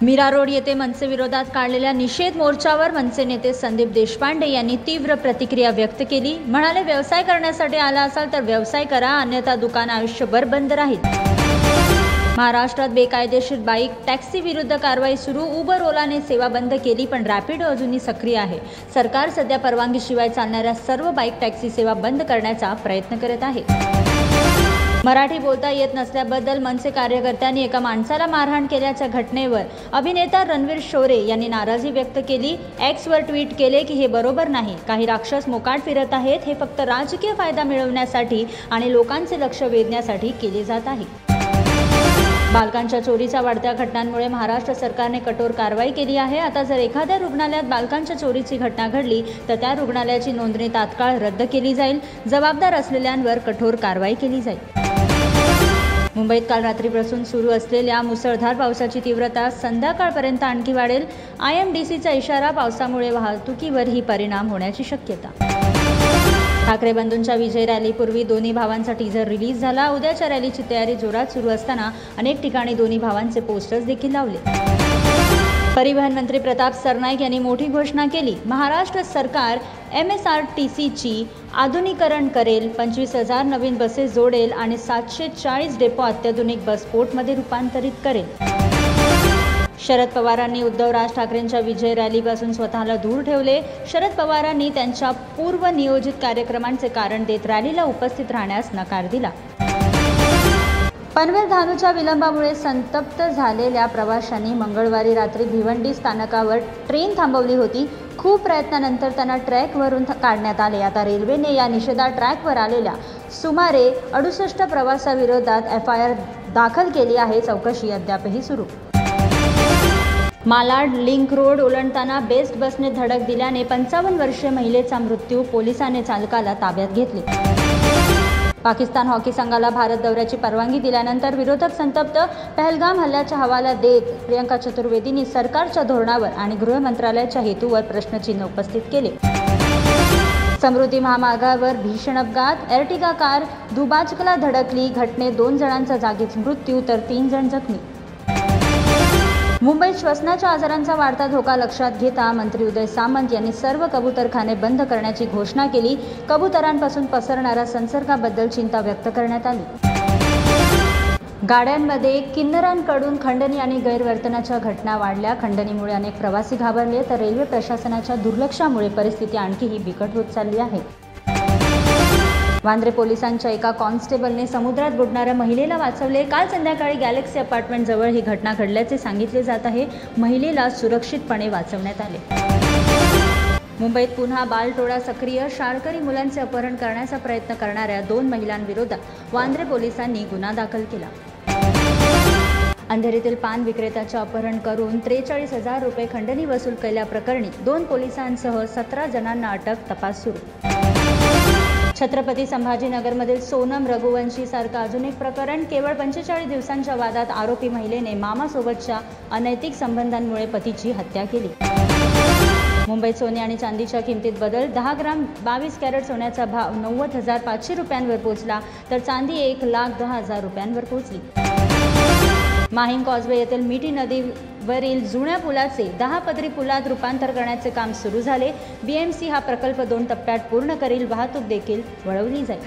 Mira road येथे मनसे विरोधात काढलेल्या निषेध मोर्चावर मनसे नेते संदीप देशपांडे यांनी तीव्र प्रतिक्रिया व्यक्त केली। म्हणाले, व्यवसाय करण्यासाठी आला असाल तर व्यवसाय करा, अन्यथा दुकान आयुष्यभर बंद राहील। महाराष्ट्रात बेकायदेशीर बाईक टॅक्सी विरुद्ध कारवाई सुरू। उबर ओलाने सेवा बंद केली, पण रॅपिडो अजूनही सक्रिय आहे। सरकार सध्या परवानगीशिवाय चालणाऱ्या सर्व बाईक टॅक्सी सेवा बंद करण्याचा प्रयत्न करत आहे। मराठी बोलता येत नसल्याबद्दल मनसे कार्यकर्त्यांनी एका माणसाला मारहाण केल्याच्या घटनेवर अभिनेता रणवीर शोरे यांनी नाराजी व्यक्त केली। एक्सवर ट्विट केले की हे बरोबर नाही। काही राक्षस मोकाट फिरत आहेत। हे फक्त राजकीय फायदा मिळवण्यासाठी आणि लोकांचे लक्ष वेधण्यासाठी केले जात आहे। बालकांच्या चोरीच्या वाढत्या घटनांमुळे महाराष्ट्र सरकारने कठोर कारवाई केली आहे। आता जर एखाद्या रुग्णालयात बालकांच्या चोरीची घटना घडली तर त्या रुग्णालयाची नोंदणी तात्काळ रद्द केली जाईल। जबाबदार असलेल्यांवर कठोर कारवाई केली जाईल। मुंबईत काल रात्रीपासून सुरू असलेल्या मुसळधार पावसाची तीव्रता संध्याकाळपर्यंत आणखी वाढेल। IMDCचा इशारा, पावसामुळे वाहतुकीवरही परिणाम होण्याची शक्यता। ठाकरे बंधूंच्या विजय रॅलीपूर्वी दोन्ही भावांचा टीझर रिलीज झाला। उद्याच्या रॅलीची तयारी जोरात सुरू असताना अनेक ठिकाणी दोन्ही भावांचे पोस्टर्स देखील लावले। परिवहन मंत्री प्रताप सरनाईक यांनी मोठी घोषणा केली। महाराष्ट्र सरकार MSRTCची आधुनिकीकरण करेल, 25,000 नवीन बसेस जोडेल आणि 740 डेपो अत्याधुनिक बसपोर्टमध्ये रूपांतरित करेल। शरद पवारांनी उद्धव राज ठाकरेंच्या विजय रॅलीपासून स्वतःला दूर ठेवले। शरद पवारांनी त्यांच्या पूर्वनियोजित कार्यक्रमांचे कारण देत रॅलीला उपस्थित राहण्यास नकार दिला। पनवेल धानूच्या विलंबामुळे संतप्त झालेल्या प्रवाशांनी मंगळवारी रात्री भिवंडी स्थानकावर ट्रेन थांबवली होती। खूप प्रयत्नानंतर त्यांना ट्रॅकवरून काढण्यात आले। आता रेल्वेने या निषेधात ट्रॅकवर आलेल्या सुमारे 68 प्रवाशांविरोधात FIR दाखल केली आहे। चौकशी अद्यापही सुरू। मालाड लिंक रोड ओलांडताना बेस्ट बसने धडक दिल्याने 55 वर्षीय महिलेचा मृत्यू। पोलिसांनी चालकाला ताब्यात घेतले। पाकिस्तान हॉकी संघाला भारत दौऱ्याची परवानगी दिल्यानंतर विरोधक संतप्त। पहलगाम हल्ल्याचा हवाला देत प्रियंका चतुर्वेदींनी सरकारच्या धोरणावर आणि गृह मंत्रालयाच्या हेतूवर प्रश्नचिन्ह उपस्थित केले। समृद्धी महामार्गावर भीषण अपघात। एर्टिगा कार दुबाजकला धडकली। घटनेत 2 जणांचा जागीच मृत्यू तर 3 जण जखमी। मुंबईत श्वसनाच्या आजारांचा वाढता धोका लक्षात घेता मंत्री उदय सामंत यांनी सर्व कबूतरखाने बंद करण्याची घोषणा केली। कबुतरांपासून पसरणाऱ्या संसर्गाबद्दल चिंता व्यक्त करण्यात आली। गाड्यांमध्ये किन्नरांकडून खंडणी आणि गैरवर्तनाच्या घटना वाढल्या। खंडणीमुळे अनेक प्रवासी घाबरले तर रेल्वे प्रशासनाच्या दुर्लक्षामुळे परिस्थिती आणखीही बिकट होत चालली आहे। वांद्रे पोलिसांच्या एका कॉन्स्टेबलने समुद्रात बुडणाऱ्या महिलेला वाचवले। काल संध्याकाळी गॅलेक्सी अपार्टमेंट जवळ ही घटना घडल्याचे सांगितले जात आहे। महिलेला सुरक्षितपणे वाचवण्यात आले। मुंबईत पुन्हा बालटोळा सक्रिय। शाळकरी मुलांचे अपहरण करण्याचा प्रयत्न करणाऱ्या 2 महिलांविरोधात वांद्रे पोलिसांनी गुन्हा दाखल केला। अंधेरीतील पान विक्रेत्याचे अपहरण करून 43,000 रुपये खंडणी वसूल केल्याप्रकरणी 2 पोलिसांसह 17 जणांना अटक। तपास सुरू। छत्रपती संभाजीनगरमधील सोनम रघुवंशी सारखं अजून एक प्रकरण। केवळ 45 दिवसांच्या वादात आरोपी महिलेने मामासोबतच्या अनैतिक संबंधांमुळे पतीची हत्या केली। मुंबईत सोने आणि चांदीच्या किमतीत बदल। 10 ग्राम 22 कॅरेट सोन्याचा भाव 90,500 रुपयांवर पोहोचला तर चांदी 1,10,000 रुपयांवर पोहोचली। माहीम कॉजवे येथील मिठी नदीवरील जुन्या पुलाचे 10 पदरी पुलात रूपांतर करण्याचे काम सुरू झाले। BMC हा प्रकल्प 2 टप्प्यात पूर्ण करील। वाहतूक देखील वळवली जाईल।